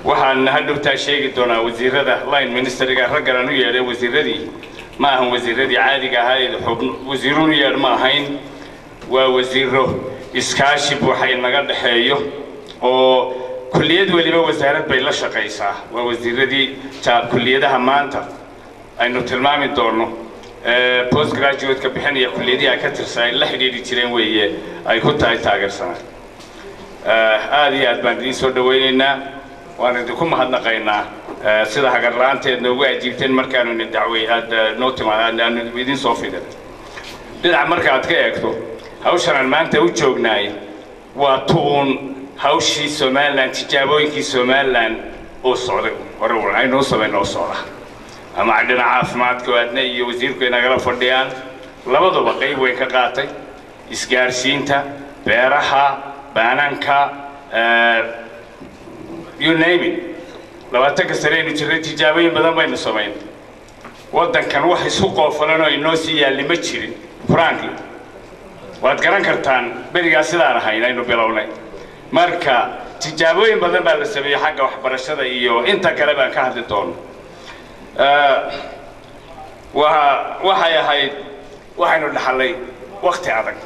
waxaan hadhowtaa sheegi doonaa wasiirada line ministeriga raggan u yeeray wasiiradii ma ahan wasiiradii caadiga ahaa ee wasiiruhu yeer ma ahayn waa wasiiro iskaashi waxay naga dhaxeeyo oo kulliyad waliba wasaarad bay la shaqaysaa waa wasiiradii kulliyadaha maanta aynu tilmaami doono post graduate ka bixinaya kulliyadaha ka tirsan la xiriiri jireen weeye ay ku tahay taageersanaa aad iyo aad baan idin soo dhaweynaynaa waan idinku mahadnaqaynaa sida hagar la'aanteed noogu ajiibteen markaanu idin dacway aad noo timaadaan idin soo fidan dhinaca markaad ka eegto hawshan aan maanta u joognaay waa tuun hawshii Somaliland tijaabooyinkii Somaliland oo socday hore aynu u sameynoo socda ama dhinaca caafimaadka aadna iyo wasiirku inagala fadhiyaan labaduba qayb way ka qaatay isgaarsiinta beeraha baananka you name it labaatanka sare aynu jirnay tijaabooyin badan baynu samaynay waddankan wax isu qoofalan oo inoo sii yaalli ma jirin frankly waad garan kartaan berigaa sidaan ahayn aynu bilownay marka tijaabooyin badan baa la sameeyey xagga waxbarashada iyo inta kale baan ka hadli doono waxay ahayd waxaynu dhaxlay waqti adag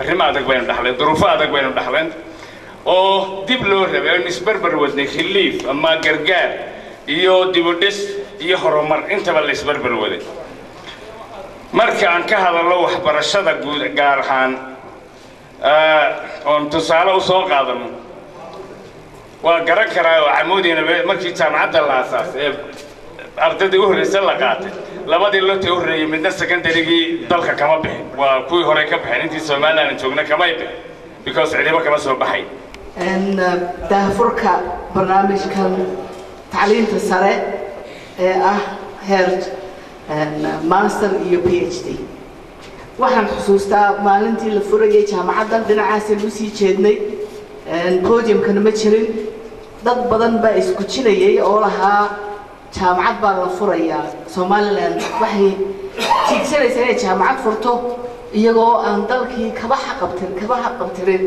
arrimo adag baynu dhaxlay duruufo adag baynu dhaxleen oo dib loo rabay in isbarbar wadnay khiliif ama gargaar iyo dibudhis iyo horumar intaba la isbarbar waday marka aan ka hadalno waxbarashada guud gaar ahaan on tusaale u soo qaadano waa garan karaa oo camuudina markii jaamacadda la aasaasay ardayda u horreysay la qaatay labadii loo horreeyay midna secondarygii dalka kama bixin waa kuwii hore ka bixin intii Soomaaliland joogna kama bixin because ciidamo kama soo baxay daafurka barnaamijkan tacliinta sare ee ah heer master iyo PhD waxaan xusuustaa maalintii la furayay jaamacaddan dhinacaas lagu sii jeednay podiumkana ma jirin dad badan baa isku jilayay oo lahaa jaamacad baa la furayaa Somaliland waxay tiigsanaysaa inay jaamacad furto iyagoo aan dalkii kaba xaqabtirin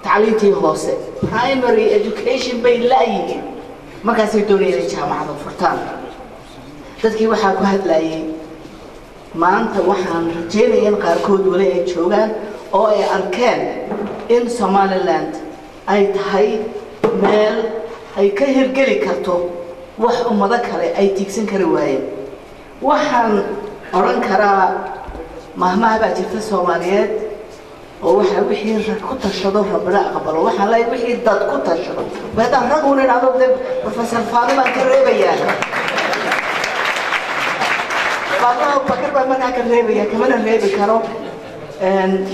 tacliintii hoose primary education bay laayihiin markaasay doonayeen inay jaamacad furtaan dadkii waxaa ku hadlayay maanta waxaan rajaynayaa in qaarkood wali ay joogaan oo ay arkeen in Somaliland ay tahay meel ay ka hirgeli karto wax ummado kale ay tiigsan kari waayeen waxaan oran karaa mahmaha baa jirta Soomaaliyeed oo waxa wixii rag ku tashado rabbana aqbalo waxaan leeyahay wixii dad ku tashado baada rag una dhado professor Fatima ka reebayaan Fatima bakar baa markaa ka reebaya kamana reebi karo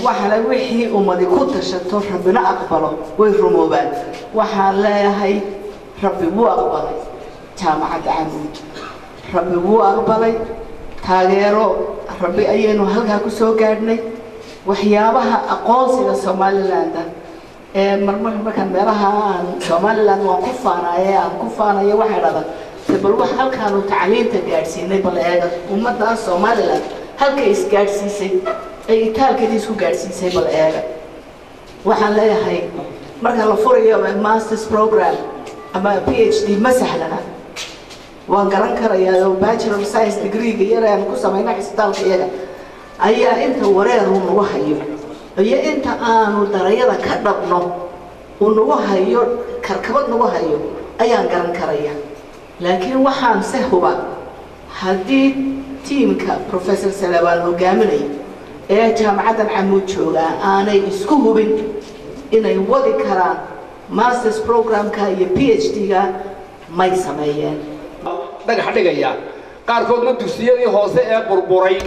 waxa la wixii ummadi ku tashato rabbana aqbalo way rumoobaan waxaan leeyahay rabbi wuu aqbalay jaamacadda camuud rabbi wuu aqbalay taageero rabbi ayaynu halkaa ku soo gaadhnay waxyaabaha aqoonsiga Somaliland ee markaan meelaha Somaliland waan ku faanayo waxay dhadaan bal wax halkaan uu tacliinta gaarsiinay bal eega ummadda Somaliland halka is gaarsiisay ay taalkeedii isku gaarsiisay bal eega waxaan leeyahay marka la furayo master's program ama PhD ma sahlana waan garan karayaa bachelor of science degree yaraan ku sameeyay isbitaalka iyaga ayaa inta wareer uu nagu hayo iyo inta aanu darayada ka dhabno uu nagu hayo karkabad nagu hayo ayaan garan karayaa laakiin waxaan sahuba haddii teamka professor Salaban hogaaminay ee jaamacadda Camuud jooga aanay isku hubin inay wadi karaan master's programka iyo PhD-ga may sameeyeen dhagax dhigaya qaarkoodna dugsiyadii hoose ee burburay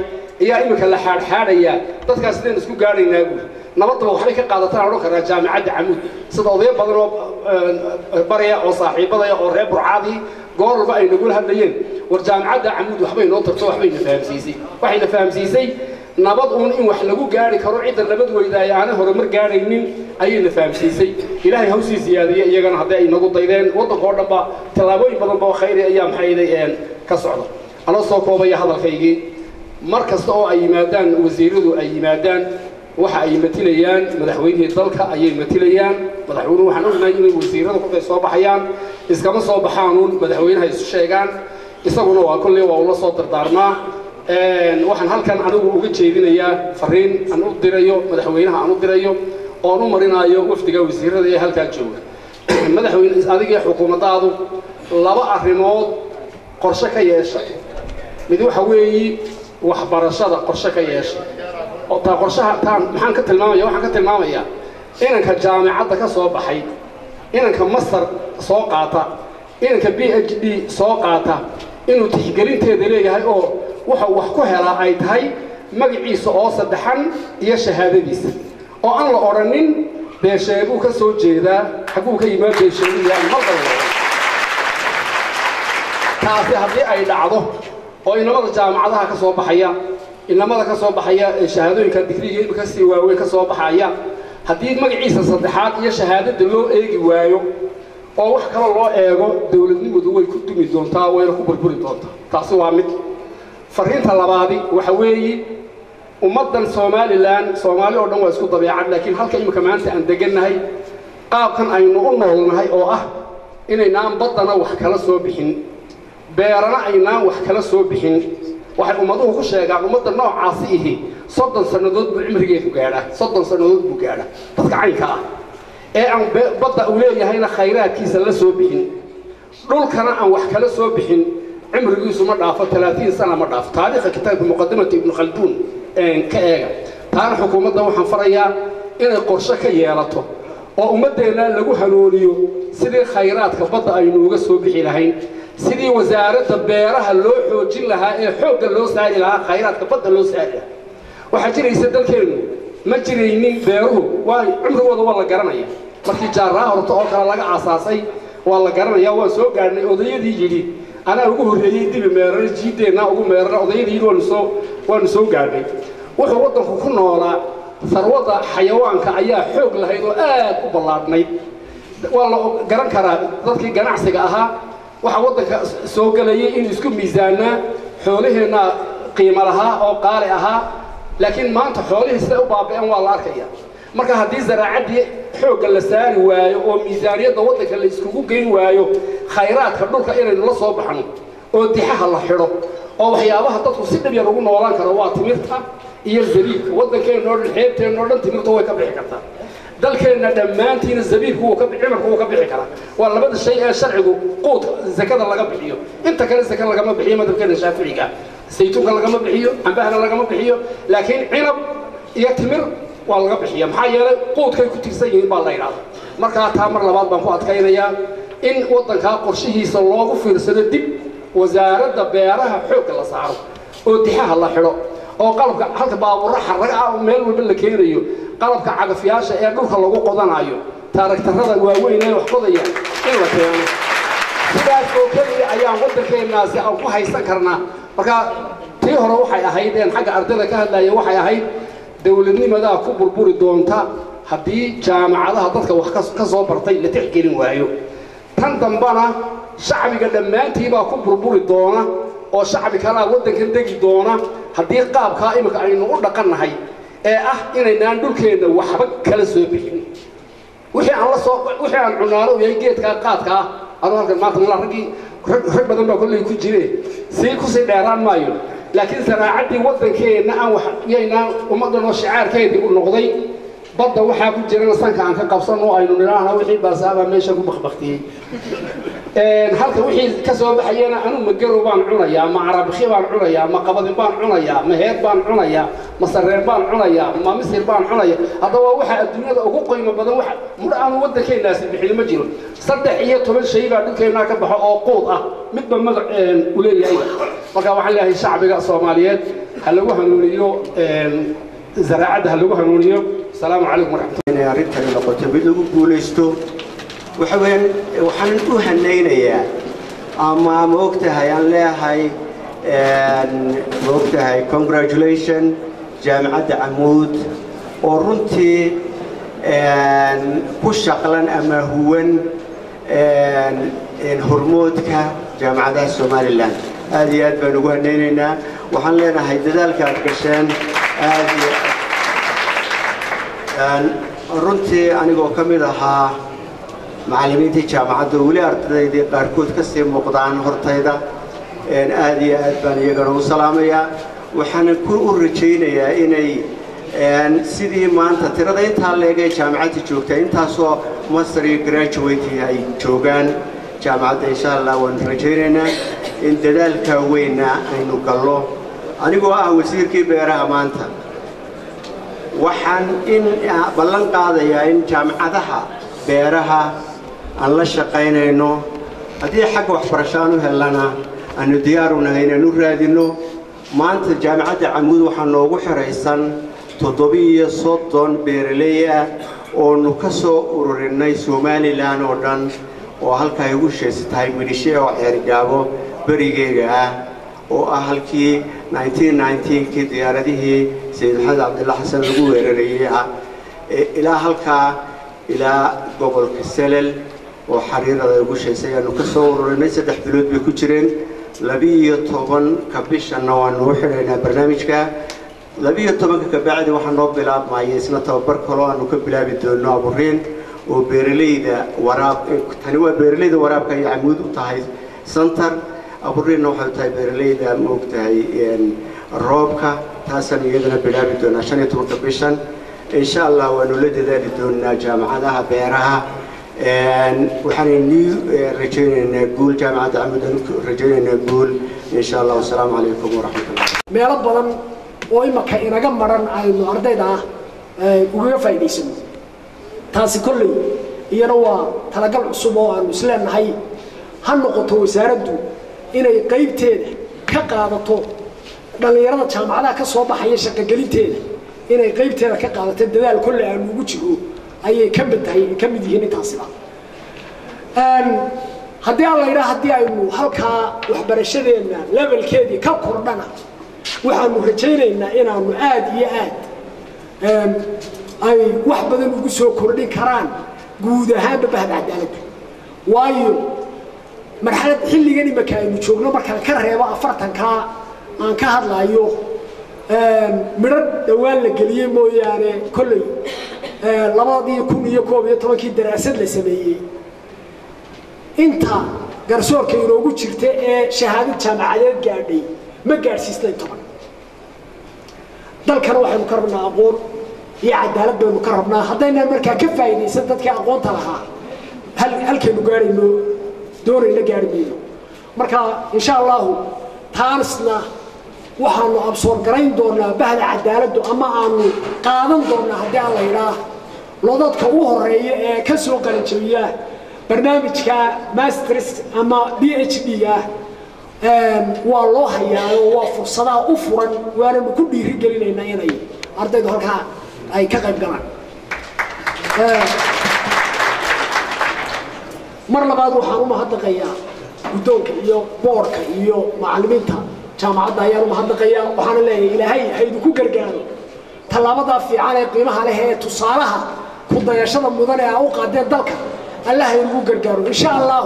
iyo imika la xaadxaadaya dadkaas sideen isku gaaraynaa nabadba waxay ka qaadataan oo kara jaamacadda Camuud sida oday badan oo baraya oo saaxiibada oo reer Burcaadi goorba ay nagu hadlayeen war jaamacadda Camuud waxbay noo tarto waxbay na fahamsiisay nabad in wax lagu gaari karo cid nabad weydaay aan horumar gaaraynin ayay na fahamsiisay ilaahay hawsii siyaadiyay iyagana haday ay nagu daydeen wadanka oo dhanba talaabooyin badan oo khayr ayaa maxay ka socdo ana soo koobaya hadalkaygii markasta oo ay yimaadaan wasiiradu ay yimaadaan waxa ay matilayaan madaxweynihii dalka ayay matilayaan madaxweynuhu waxaan ognahay inay wasiirada ku soo baxayaan iskama soo baxaanuun madaxweynaha isu sheegaan isaguna waa kulli waa ula soo dardaarmaa waxaan halkan anigu uga jeedinayaa fariin aan u dirayo madaxweynaha aan u dirayo oo u marinayo wafdiga wasiirada ee halka jooga madaxweyne adiga xukuumaddaadu laba arrimood qorshe ka yeeshay mid waxa weeye waxbarashada qorshe ka yeeshay oo taa qorshaha taan maxaan ka tilmaamayaa inanka jaamacadda ka soo baxay inanka master soo qaata inanka PhD soo qaata inuu tixgelinteeda leeyahay oo waxa wax ku helaa ay tahay magaciisa oo saddexan iyo shahaadadiisa oo aan la oranin beesheebu ka soo jeedaa xaguu ka yimaad beesheebiya marka taasi haddii ay dhacdo oo inamada jaamacadaha ka soo baxaya inamada ka soo baxaya shahaadooyinka digriga ka sii waaweyn ka soo baxaya haddii magaciisa saddexaad iyo shahaadada loo eegi waayo oo wax kale loo eego dawladnimadu way ku dumi doontaa wayna ku burburi doontaa taasi waa mid fariinta labaadi waxa weeye ummadan Somaliland Soomaali oo dhan waa isku dabeecad laakiin halka imika maanta aan deganahay qaabkan aynu u noolnahay oo ah inaynaan badana wax kala soo bixin beerana aynaan wax kala soo bixin waxay ummaduhu ku sheegaan ummadda noocaasi ihi 30 sanadood buu cimrigeedu gaadhaa 30 sanadood buu gaadhaa dadka caynka ah ee aan badda u leeyahayna khayraadkiisa la soo bixin dhulkana aan wax kala soo bixin cimrigiisu ma dhaafo 30 sano ma dhaafo taariikhda kitaabka muqaddimada ibn khaldun ka eega taana xukuumadda waxaan farayaa inay qorshe ka yeelato oo ummadeena lagu hanuuniyo sidii khayraadka badda aynu uga soo bixi lahayn sidii wasaaradda beeraha loo xoojin lahaa ee xoogga loo saari lahaa khayraadka badda loo saari lahaa waxa jiraysa dalkeenu ma jiraynin beeruhu waa cumrigooda waa la garanaya markii jaaraha horta oo kale laga aasaasay waa la garanaya waa soo gaarnay odayadii yiri ana ugu horeeyay dib meerar jiideena ugu meerar odayadii waanu soo gaarnay wuxuu wadanku ku noolaa sarwada xayawaanka ayaa xoog lahayd oo aad u ballaadnayd waa la garan karaa dadkii ganacsiga ahaa waxa wadanka soo galayay in isku miisaanaa xoolaheena qiimo lahaa oo qaali ahaa laakiin maanta xoolihii sida u baaba'an waa la arkaya marka haddii zaraacadii xoogga la saari waayo oo miisaaniyadda wadanka la iskugu geyn waayo khayraadka dhulka inaynu la soo baxno oo dixaha la xidho oo waxyaabaha dadku si dhib yar ugu noolaan karo waa timirta iyo zabiibka wadankeena oo dhan xeebteena oo dhan timirta way ka bixi kartaa dalkeena dhammaantiina zabiibku wuu ka bixi markuu wuu ka bixi karaa waa labada shay ee sharcigu quud zakada laga bixiyo inta kale zakada lagama bixiyo madhabkeena shaaficiga saytuunka lagama bixiyo cambahana lagama bixiyo laakiin cinab iyo timir waa laga bixiya maxaa yeelay quudkay ku tirsan yihiin baa la yiraahdaa marka taa mar labaad baan ku adkaynayaa in wadanka qorshihiisa loogu fiirsado dib wasaaradda beeraha xoogga la saaro oo dixaha la xidho oo qalabka halka baabuur xaraga ah meel walba la keenayo qalabka cagafyaasha ee dhulka lagu qodanayo taariktarada waaweyn ee wax qodaya in la keeno sidaas oo kaliya ayaan wadankeennasi aan ku haysan karnaa marka tii hore waxay ahayd in xagga ardayda ka hadlaya waxay ahayd dawladnimada ku burburi doonta haddii jaamacadaha dadka wax ka soo bartay la tixgelin waayo tan dambana shacbiga dhammaantii baa ku burburi doona oo shacbi kala wadanka degi doona haddii qaabka imika aynu u dhaqanahay ee ah inaynaan dhulkeena waxba kala soo bixin wixii aan cunaano yahay geedka qaadka ah anu halkan maanta la rag badan baa kulli ku jireen ku sii dheeraan maayo laakiin zaraacadii wadankeena aan wax yaynaan ummadan oo shicaarkeedii u noqday badda waxaa ku jira sanka aan ka qabsano aynu niraahna wixii baasaaba meesha ku baqbaqtiyay halka wixii ka soo baxayna anu magaro baan cunayaa ma arabixi baan cunayaa ma qabadin baan cunayaa ma heer baan cunayaa ma sarreen baan cunayaa ma misir baan cunayaa haddaba waxa adduunyada ugu qiimo badan waxa muddo aan wadankeennasi bixin ma jiro 13 shay baa dhulkeena ka baxo oo quud ah midba magac u leeyahay marka waxaan leeyahay shacbiga Soomaaliyeed hal lagu hanuuniyo zaraacada hal lagu hanuuniyo السلام عليكم ورحمة الله وبركاته. أريد أن أقول تبدو بوليستو وحن هنينا يا أما وقتها يعني لا هاي وقتها congratulation جامعة عمود ورنتي كل شغلان أما هون هرمودك جامعة الصوماليلاند هذه أدبنا وهنينا وحن لنا هاي ذلك عشان هذه runtii anigoo ka mid ahaa macallimiintii jaamacadda weli ardaydii qaarkood ka sii muuqdaan hortayda aad iyo aad baan iyagana u salaamayaa waxaana ku rajaynayaa inay sidii maanta tirada intaa leegay jaamacadda joogta intaasoo master iyo graduate ay joogaan jaamacadda insha Allah waan rajaynaynaa in dadaalka weyna aynu gallo anigoo ah wasiirkii beeraha maanta waxaan in ballan qaadayaa in jaamacadaha beeraha aan la shaqaynayno haddii xagga waxbarasho aan u helana aanu diyaar u nahay inaan u raadino maanta jaamacadda Camuud waxaa noogu xiraysan 730 beeraley ah oo ka soo ururinay Somaliland oo dhan oo halka ay ugu sheesatahay midishe oo xeergaabo barigeega ah oo ah halkii 1919 kii diyaaradihii Sayid Maxamed Cabdulla Xasan lagu weerarayay ilaa halka ilaa gobolka Salel oo xariirada ugu sheesay aanu ka soo ururinay 3 bilood bay ku jireen 12 ka bishana waanu u xidhaynaa barnaamijka 12 ka bacdi waxaan noo bilaabmayay isna tababar kale aanu ka bilaabi doono abuureen oo beeraleyda waraab tani waa beeraleyda waraabka ay Camuud u tahay center abuureen waxay tahay beeraleyda moogtahay roobka taasan iyadana bilaabi doona 15 bishan insha Allah waanu la dadaali doonaa jaamacadaha beeraha waxaan rajaynaynaa guul jaamacadda Camuud rajaynaynaa guul insha Allah wassalaamu calaykum waraxmatullahi meelo badan oo imaka inaga maran aynu ardayda uga faa'iideysano taasi kulli iyana waa talagal cusub oo aan isleenahay ha noqoto wasaaraddu inay qaybteeda ka qaadato dhalinyarada jaamacadaha ka soo baxaya shaqo gelinteeda inay qaybteeda ka qaadato dadaal kulli aan ugu jiro ayay ka mid yihiin intaasiba haddii aan la yidhaa haddii aynu halkaa waxbarashadeena levelkeedii ka kordhana waxaanu rajaynaynaa inaanu aad iyo aad ay wax badan ugu soo kordhin karaan guud ahaanba bahda cadaaladda waayo marxalad xilligan imaka aynu joogno markaan ka reebo 40ka aan ka hadlayo midho dhawaan la geliyey mooyaane kolley 2011 daraasad la sameeyey inta garsoorka inoogu jirta ee shahaadad jaamacadeed gaadhay ma gaadhsiisnay 10 dalkana waxaynu ka rabnaa aqoon iyo cadaalad baynu ka rabnaa haddayna markaa ka faa'iideysan dadkii aqoonta lahaa halkaynu gaadhayno doonayna gaadhi mayno marka insha Allah taasna waxaanu absoor garayn doonaa bahda cadaaladdu ama aanu qaadan doonaa haddii aan la yidhaa lodadka ugu horeeya ee ka soo qalin jabiya barnaamijka masters ama PhD waa loo hayaa waa fursadaha u furan waana ku dhiirigelinaynaa inay ardaydu halkaa ay ka qayb galaan mar labaad waxaan u mahadnaqayaa guddoonka iyo boorka iyo macallimiinta jaamacadda ayaan u mahadnaqayaa waxaan leeyahay ilaahay haydu ku gargaaro tallaabada fiican ee qiimaha leh ee tusaalaha ku dayashada mudan ee u qaadeen dalka Allah haydu gargaaro insha Allah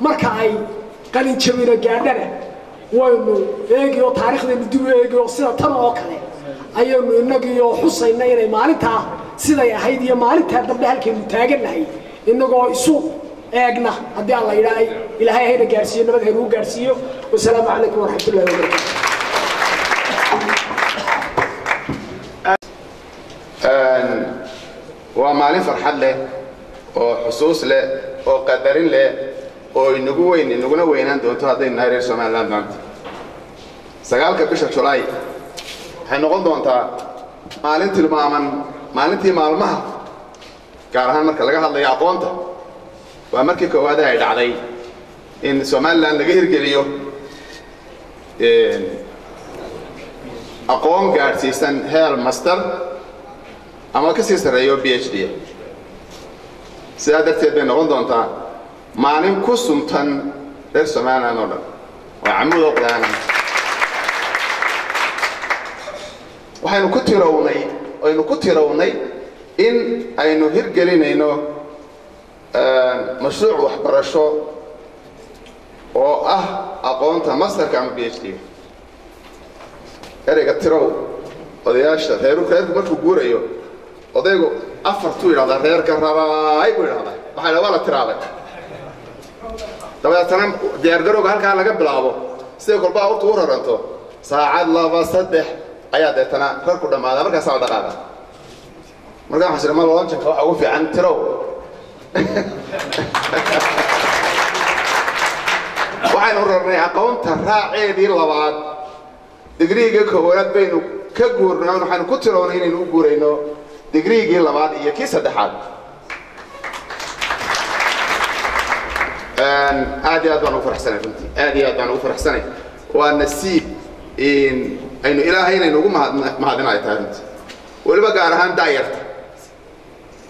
marka ay qalin jabina gaadhana waynu eegiyo taariikhdeena dib u eegiyo sida tan oo kale ayaynu inagiyo xusayna inay maalinta siday ahayd iyo maalinta dambe halkeenu taaganahay inagoo isu eegna haddii aan la yidhaahay ilaahay hayna gaarsiiyo nabad haynu gaarsiiyo wassalaamu calaykum waraxmatullaahi wabarakaatuh waa maalin farxad leh oo xusuus leh oo qadarin leh oo inaguna weynaan doonto haddaynu nahay reer Somaliland maanta 9 bisha July waxay noqon doontaa maalintii maalmaha gaar ahaan marka laga hadlayo aqoonta waa markii koowaad ay dhacday in Somaliland laga hirgeliyo aqoon gaarsiisan heer master ama ka sii sareeyo PhD sidaa darteed bay noqon doontaa maalin ku suntan reer Somaliland oo dhan waa Camuud oo qodaan waxaynu ku tirownay in aynu hirgelinayno mashruuc waxbarasho oo ah aqoonta masterka ama PhD ereyga tirow odayaasha reerku markuu guurayo odaygu afartuu yidhahdaa reerka rabaay buu yidhahdaa waxaa waa la tiraabay dabeetana diyaargarowga halkaa laga bilaabo sida kolbaa urtu u raranto saacad 2-3 ayaa deetana rarku dhammaadaa markaasaa la dhaqaaqa markaa waxaan siri ma loonjanka waxa ugu fiican tirow waxaynu rarnay aqoonta raaceedii labaad digriiga koowaad baynu ka guurnay waxaynu ku tiroonay inaynu u guurayno digriigii labaad iyo kii saddexaad aad iyo aad baan ugu faraxsanay runtii aad iyo aad baan ugu faraxsanay waa nasiib aynu ilaahay inaynu ugu mahadinayo tahay runtii weliba gaar ahaan daayarta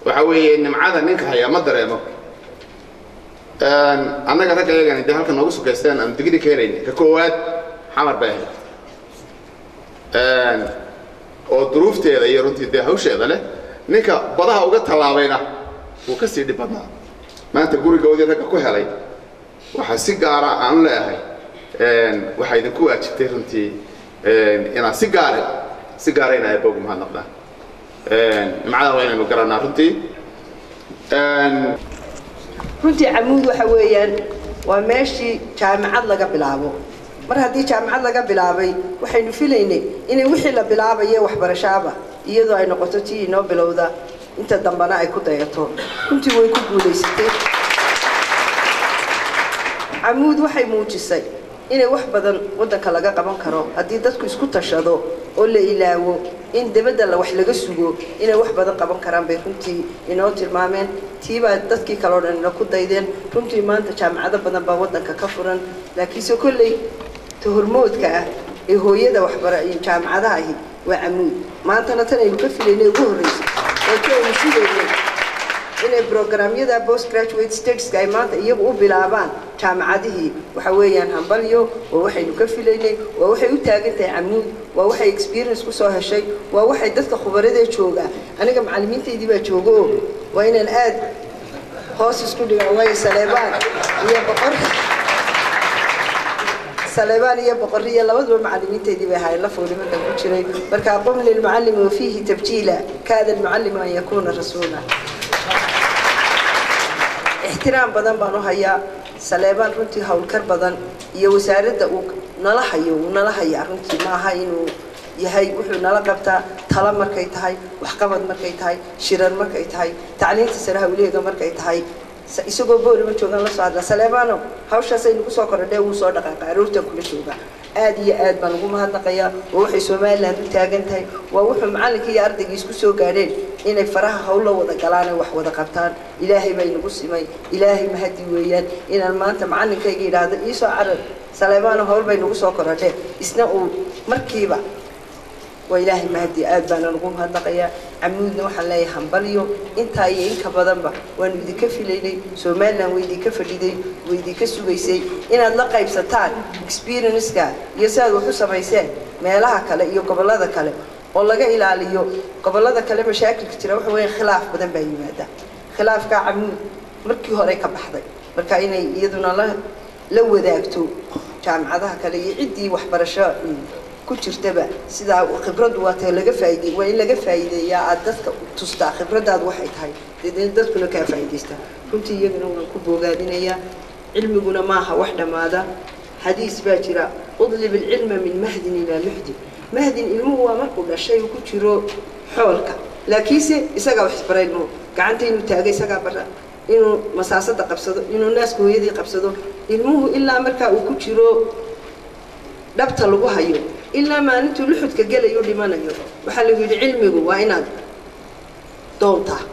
waxa weeye nimcada ninka haya ma dareemo annaga ragga iyagana dee halka noogu sukaysteen aan digri ka helayn ka koowaad xamar bay ahayd oo duruufteeda iyo runtii dee hawsheeda leh ninka badaha uga tallaabayna wuu ka sii dhib badnaa maanta gurigoodii ragga ku helay waxaa si gaara aan leeyahay waxaa idinku waajibtay runtii inaad si gaara in aabowga mahadnaqdaan nimcada waa inaynu garanaa runtii runtii Camuud waxa weeyaan waa meeshii jaamacad laga bilaabo mar haddii jaamacad laga bilaabay waxaynu filaynay inay wixii la bilaabayo waxbarashada iyadoo ay noqoto tii inoo bilowda inta dambana ay ku dayato runtii way ku guuleysatay Camuud waxay muujisay inay wax badan wadanka laga qaban karo haddii dadku isku tashado oo la ilaawo in dibadda la wax laga sugo inay wax badan qaban karaan bay runtii inoo tilmaameen tiibaa dadkii kale oo dhan ku daydeen runtii maanta jaamacado badan baa wadanka ka furan laakiinse kolley hormoodka ah ee hooyada waxbarashada jaamacadaha ahi waa Camuud maantana tan aynu ka filaynay ugu horeysay oo aynu filaynay inay programyada postgraduate studies ay maanta iyagu u bilaabaan jaamacadihii waxa weeyaan hambalyo oo waxaynu ka filaynay waa waxay u taagan tahay Camuud waa waxay experience ku soo heshay waa waxay dadka khubarada jooga aniga macallimiinteedii baa joogo waa inaan aad hoos isku dhigo way Salebaan iyo Boqorriya labaduba macallimiinteedii bay ahaayeen la foolimadan ku jiray marka qom lil muallim wa fihi tabjila kaada al muallim an yakuna rasuula احترام بدن بانو هيا سليمان runtii hawlkar badan iyo wasaaradda uu nala hayo runtii ma aha inuu yahay wuxuu nala qabtaa tala markay tahay wax qabad markay tahay shirar markay tahay tacliinta sare hawliga markay tahay isagoo boorima joogan la socda Saleemaano hawshaas ay nagu soo kordhay uu soo dhaqaaqay aroorta kula jooga aad iyo aad baan ugu mahadnaqayaa waxay Soomaaliland u taagan tahay waa wuxuu macallinka iyo ardayga isku soo gaadheen inay faraha hawlo wada galaan wax wada qabtaan ilaahay bay nagu simay ilaahay mahadi weeyaan inaan maanta macallinkayga yiraahdo ii soo carar Saleemaano hawl bay nagu soo kordhay isna uu markiiba وإلهي مهدي آدبان نقوم هالنقيا عمودنا وحلاي حنبليو أنت أي إنك بدنبا وأنا بدي كفي ليلي سومالنا ويدي كفي ليلي ويدي كسو بيسي إن الله بستان experience كا يسال وحسب يسال ما لها كلا يو قبل هذا كلا والله جاي إلى عليه قبل هذا كلا مشاكل كتير وحوين خلاف بدن بيني هذا خلاف كعمود مركي هريك بحضي مركاين يدنا الله لو ذاكتو جامعة هذا كلا يعدي وحبرشاء كجرتبا سدا خبرد وات laga faa'iiday waa in laga faa'iideeyaa dadka tusta khibradaad waxay tahay dadkuna ka faa'iideysta runtii iyaguna waan ku bogaadinayaa cilmiguna ma aha wax dhamaada xadiis baa jira udlib ilma min mahdin ila mahdin ilmuhu waa markuu dhashay ku jiro xoolka laakiinse isaga wax isbarayno gacanta inuu taagay isaga bara inuu masaasada qabsado inuu naas hooyadii qabsado ilmuhu ilaa marka uu ku jiro dhabta lagu hayo ilaa maalintu luxudka galayo dhimanayo waxa lagu yiri cilmigu waa inaad doontaa